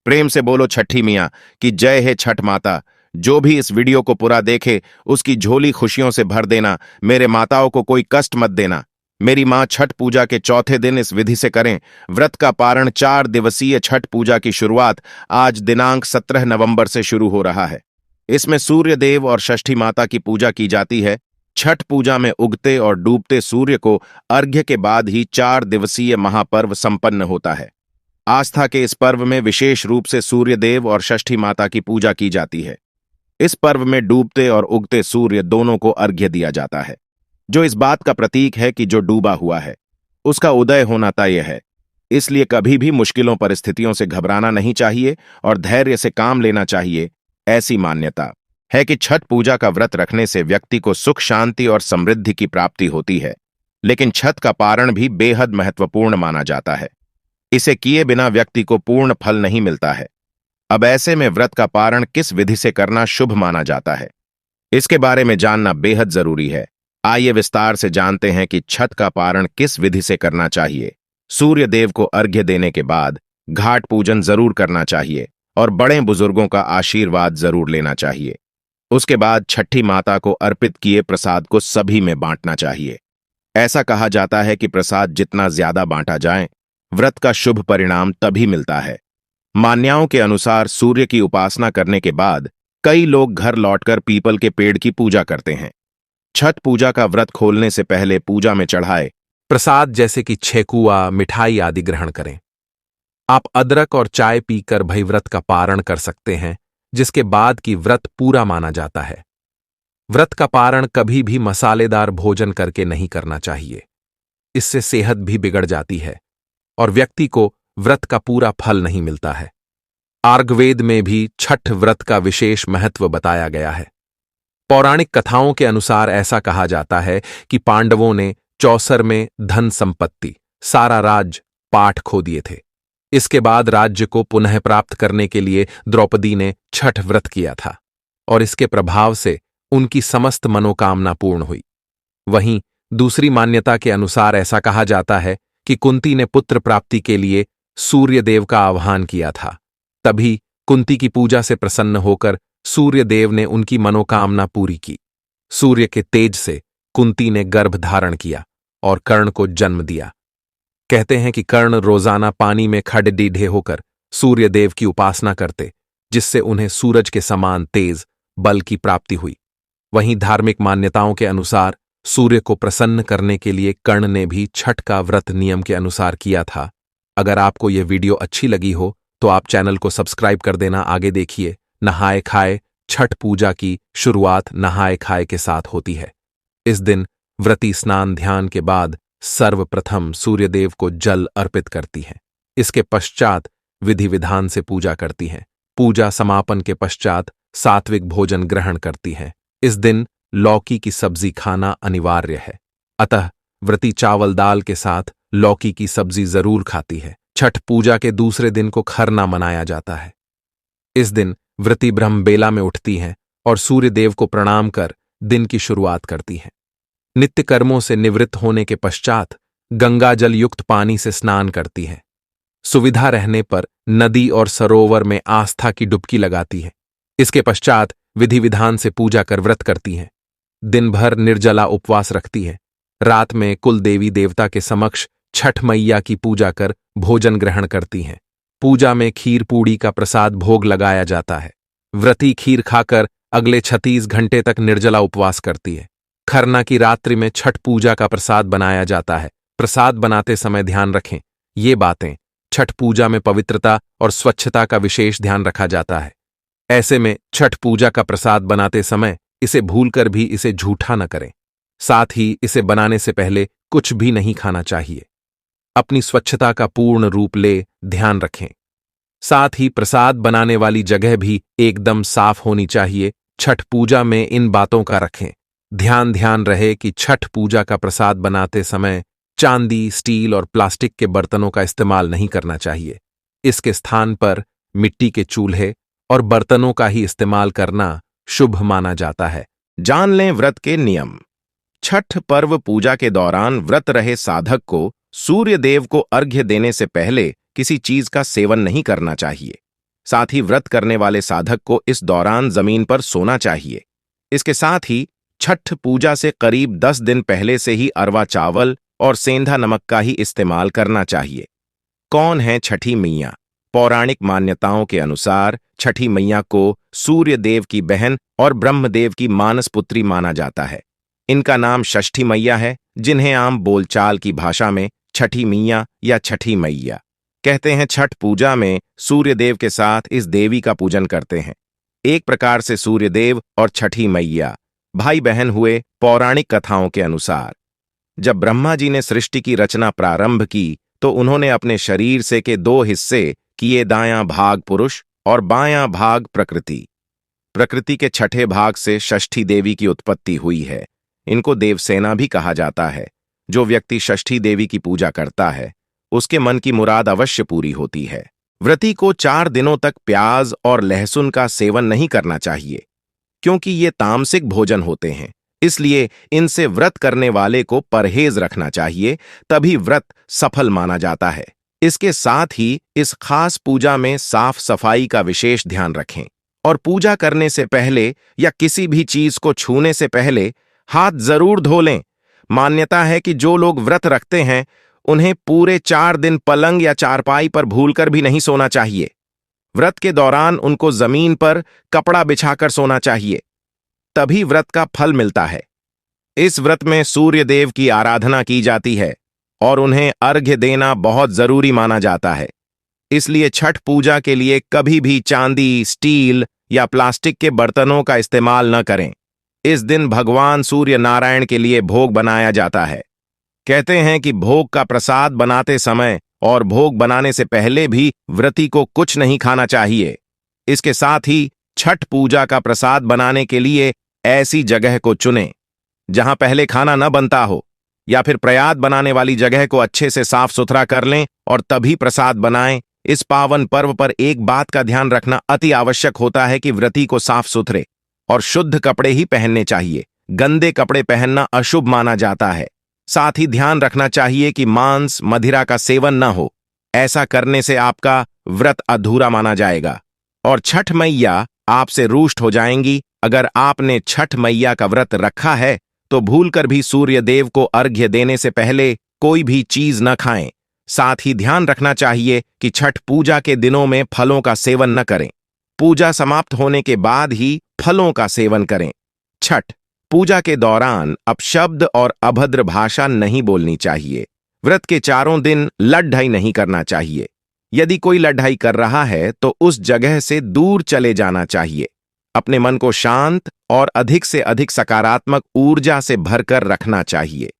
प्रेम से बोलो छठी मियाँ कि जय है छठ माता। जो भी इस वीडियो को पूरा देखे उसकी झोली खुशियों से भर देना। मेरे माताओं को कोई कष्ट मत देना। मेरी माँ छठ पूजा के चौथे दिन इस विधि से करें। व्रत का पारण 4 दिवसीय छठ पूजा की शुरुआत आज दिनांक 17 नवंबर से शुरू हो रहा है। इसमें सूर्य देव और षष्ठी माता की पूजा की जाती है। छठ पूजा में उगते और डूबते सूर्य को अर्घ्य के बाद ही 4 दिवसीय महापर्व संपन्न होता है। आस्था के इस पर्व में विशेष रूप से सूर्य देव और षष्ठी माता की पूजा की जाती है। इस पर्व में डूबते और उगते सूर्य दोनों को अर्घ्य दिया जाता है, जो इस बात का प्रतीक है कि जो डूबा हुआ है उसका उदय होना तय है। इसलिए कभी भी मुश्किलों परिस्थितियों से घबराना नहीं चाहिए और धैर्य से काम लेना चाहिए। ऐसी मान्यता है कि छठ पूजा का व्रत रखने से व्यक्ति को सुख, शांति और समृद्धि की प्राप्ति होती है। लेकिन छठ का पारण भी बेहद महत्वपूर्ण माना जाता है। इसे किए बिना व्यक्ति को पूर्ण फल नहीं मिलता है। अब ऐसे में व्रत का पारण किस विधि से करना शुभ माना जाता है, इसके बारे में जानना बेहद जरूरी है। आइए विस्तार से जानते हैं कि छठ का पारण किस विधि से करना चाहिए। सूर्य देव को अर्घ्य देने के बाद घाट पूजन जरूर करना चाहिए और बड़े बुजुर्गों का आशीर्वाद जरूर लेना चाहिए। उसके बाद छठी माता को अर्पित किए प्रसाद को सभी में बांटना चाहिए। ऐसा कहा जाता है कि प्रसाद जितना ज्यादा बांटा जाए, व्रत का शुभ परिणाम तभी मिलता है। मान्यताओं के अनुसार सूर्य की उपासना करने के बाद कई लोग घर लौटकर पीपल के पेड़ की पूजा करते हैं। छठ पूजा का व्रत खोलने से पहले पूजा में चढ़ाए प्रसाद जैसे कि छेकुआ, मिठाई आदि ग्रहण करें। आप अदरक और चाय पीकर भई व्रत का पारण कर सकते हैं, जिसके बाद की व्रत पूरा माना जाता है। व्रत का पारण कभी भी मसालेदार भोजन करके नहीं करना चाहिए। इससे सेहत भी बिगड़ जाती है और व्यक्ति को व्रत का पूरा फल नहीं मिलता है। आर्गवेद में भी छठ व्रत का विशेष महत्व बताया गया है। पौराणिक कथाओं के अनुसार ऐसा कहा जाता है कि पांडवों ने चौसर में धन संपत्ति, सारा राज पाठ खो दिए थे। इसके बाद राज्य को पुनः प्राप्त करने के लिए द्रौपदी ने छठ व्रत किया था और इसके प्रभाव से उनकी समस्त मनोकामना पूर्ण हुई। वहीं दूसरी मान्यता के अनुसार ऐसा कहा जाता है कि कुंती ने पुत्र प्राप्ति के लिए सूर्य देव का आह्वान किया था। तभी कुंती की पूजा से प्रसन्न होकर सूर्य देव ने उनकी मनोकामना पूरी की। सूर्य के तेज से कुंती ने गर्भ धारण किया और कर्ण को जन्म दिया। कहते हैं कि कर्ण रोजाना पानी में खड़े होकर सूर्य देव की उपासना करते, जिससे उन्हें सूरज के समान तेज बल की प्राप्ति हुई। वहीं धार्मिक मान्यताओं के अनुसार सूर्य को प्रसन्न करने के लिए कर्ण ने भी छठ का व्रत नियम के अनुसार किया था। अगर आपको यह वीडियो अच्छी लगी हो तो आप चैनल को सब्सक्राइब कर देना। आगे देखिए, नहाए खाए छठ पूजा की शुरुआत नहाए खाए के साथ होती है। इस दिन व्रती स्नान ध्यान के बाद सर्वप्रथम सूर्यदेव को जल अर्पित करती हैं। इसके पश्चात विधि विधान से पूजा करती हैं। पूजा समापन के पश्चात सात्विक भोजन ग्रहण करती हैं। इस दिन लौकी की सब्जी खाना अनिवार्य है, अतः व्रती चावल दाल के साथ लौकी की सब्जी जरूर खाती है। छठ पूजा के दूसरे दिन को खरना मनाया जाता है। इस दिन व्रती ब्रह्म बेला में उठती हैं और सूर्य देव को प्रणाम कर दिन की शुरुआत करती हैं। नित्य कर्मों से निवृत्त होने के पश्चात गंगा जल युक्त पानी से स्नान करती हैं। सुविधा रहने पर नदी और सरोवर में आस्था की डुबकी लगाती है। इसके पश्चात विधि विधान से पूजा कर व्रत करती हैं। दिन भर निर्जला उपवास रखती हैं। रात में कुल देवी देवता के समक्ष छठ मैया की पूजा कर भोजन ग्रहण करती हैं। पूजा में खीर पूड़ी का प्रसाद भोग लगाया जाता है। व्रती खीर खाकर अगले 36 घंटे तक निर्जला उपवास करती है। खरना की रात्रि में छठ पूजा का प्रसाद बनाया जाता है। प्रसाद बनाते समय ध्यान रखें ये बातें। छठ पूजा में पवित्रता और स्वच्छता का विशेष ध्यान रखा जाता है। ऐसे में छठ पूजा का प्रसाद बनाते समय इसे भूलकर भी इसे झूठा न करें। साथ ही इसे बनाने से पहले कुछ भी नहीं खाना चाहिए। अपनी स्वच्छता का पूर्ण रूप ले ध्यान रखें। साथ ही प्रसाद बनाने वाली जगह भी एकदम साफ होनी चाहिए। छठ पूजा में इन बातों का रखें ध्यान रहे कि छठ पूजा का प्रसाद बनाते समय चांदी, स्टील और प्लास्टिक के बर्तनों का इस्तेमाल नहीं करना चाहिए। इसके स्थान पर मिट्टी के चूल्हे और बर्तनों का ही इस्तेमाल करना शुभ माना जाता है। जान लें व्रत के नियम। छठ पर्व पूजा के दौरान व्रत रहे साधक को सूर्य देव को अर्घ्य देने से पहले किसी चीज का सेवन नहीं करना चाहिए। साथ ही व्रत करने वाले साधक को इस दौरान जमीन पर सोना चाहिए। इसके साथ ही छठ पूजा से करीब 10 दिन पहले से ही अरवा चावल और सेंधा नमक का ही इस्तेमाल करना चाहिए। कौन है छठी मैया? पौराणिक मान्यताओं के अनुसार छठी मैया को सूर्य देव की बहन और ब्रह्मदेव की मानस पुत्री माना जाता है। इनका नाम षष्ठी मैया है, जिन्हें आम बोलचाल की भाषा में छठी मैया या छठी मैया कहते हैं। छठ पूजा में सूर्य देव के साथ इस देवी का पूजन करते हैं। एक प्रकार से सूर्य देव और छठी मैया भाई बहन हुए। पौराणिक कथाओं के अनुसार जब ब्रह्मा जी ने सृष्टि की रचना प्रारंभ की तो उन्होंने अपने शरीर से के 2 हिस्से किए, दायां भाग पुरुष और बायां भाग प्रकृति। प्रकृति के छठे भाग से षष्ठी देवी की उत्पत्ति हुई है। इनको देवसेना भी कहा जाता है। जो व्यक्ति षष्ठी देवी की पूजा करता है उसके मन की मुराद अवश्य पूरी होती है। व्रती को 4 दिनों तक प्याज और लहसुन का सेवन नहीं करना चाहिए, क्योंकि ये तामसिक भोजन होते हैं। इसलिए इनसे व्रत करने वाले को परहेज रखना चाहिए, तभी व्रत सफल माना जाता है। इसके साथ ही इस खास पूजा में साफ सफाई का विशेष ध्यान रखें और पूजा करने से पहले या किसी भी चीज को छूने से पहले हाथ जरूर धो लें। मान्यता है कि जो लोग व्रत रखते हैं उन्हें पूरे 4 दिन पलंग या चारपाई पर भूलकर भी नहीं सोना चाहिए। व्रत के दौरान उनको जमीन पर कपड़ा बिछाकर सोना चाहिए, तभी व्रत का फल मिलता है। इस व्रत में सूर्य देव की आराधना की जाती है और उन्हें अर्घ्य देना बहुत जरूरी माना जाता है। इसलिए छठ पूजा के लिए कभी भी चांदी, स्टील या प्लास्टिक के बर्तनों का इस्तेमाल न करें। इस दिन भगवान सूर्य नारायण के लिए भोग बनाया जाता है। कहते हैं कि भोग का प्रसाद बनाते समय और भोग बनाने से पहले भी व्रती को कुछ नहीं खाना चाहिए। इसके साथ ही छठ पूजा का प्रसाद बनाने के लिए ऐसी जगह को चुनें जहां पहले खाना न बनता हो, या फिर प्रसाद बनाने वाली जगह को अच्छे से साफ सुथरा कर लें और तभी प्रसाद बनाएं। इस पावन पर्व पर एक बात का ध्यान रखना अति आवश्यक होता है कि व्रती को साफ सुथरे और शुद्ध कपड़े ही पहनने चाहिए। गंदे कपड़े पहनना अशुभ माना जाता है। साथ ही ध्यान रखना चाहिए कि मांस, मदिरा का सेवन न हो। ऐसा करने से आपका व्रत अधूरा माना जाएगा और छठ मैया आपसे रुष्ट हो जाएंगी। अगर आपने छठ मैया का व्रत रखा है तो भूलकर भी सूर्य देव को अर्घ्य देने से पहले कोई भी चीज न खाएं। साथ ही ध्यान रखना चाहिए कि छठ पूजा के दिनों में फलों का सेवन न करें। पूजा समाप्त होने के बाद ही फलों का सेवन करें। छठ पूजा के दौरान अपशब्द और अभद्र भाषा नहीं बोलनी चाहिए। व्रत के 4 दिन लड़ाई नहीं करना चाहिए। यदि कोई लड़ाई कर रहा है तो उस जगह से दूर चले जाना चाहिए। अपने मन को शांत और अधिक से अधिक सकारात्मक ऊर्जा से भरकर रखना चाहिए।